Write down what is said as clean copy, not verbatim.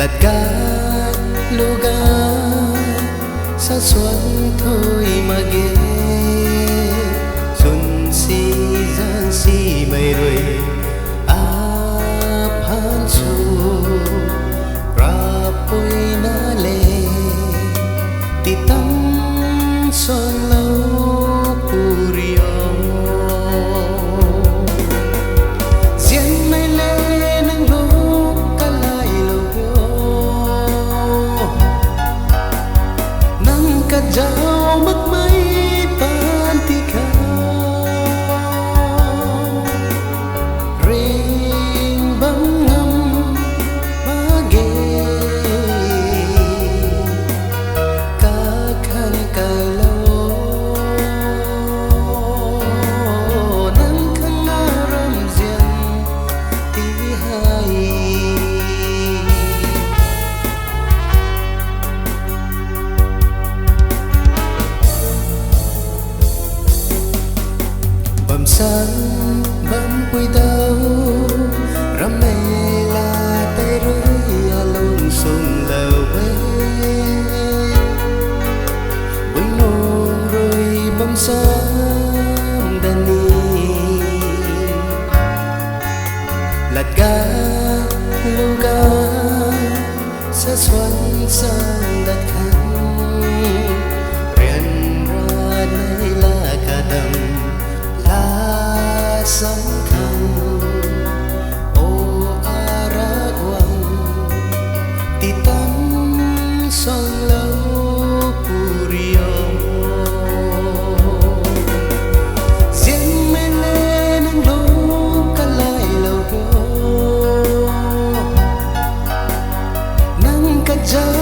lật cát luga sa xuân thôi mà ghé xuân si gian si mây rồi áp han su rapoi na le ti tâm xuân lâu purio diễn mây lên nâng lúc cả lại lâu nâng cả dao mất mấy tan ti khao ring băng ngâm ba ghê cả khăn cả lâu nâng khăn na ram diện ti hai bầm sáng bấm quỳ tao rắm mê là tay rơi lung sung lờ quê quỳnh nôn rồi bấm sáng đàn ni lạt ga luga sa xuân sang đặt khăn riêng ra đây là cả đầm la sóng thăng ô Aragwan ti tâm song lâu purio diễn mê lên nâng lúc cả lại lâu đó nâng cả gió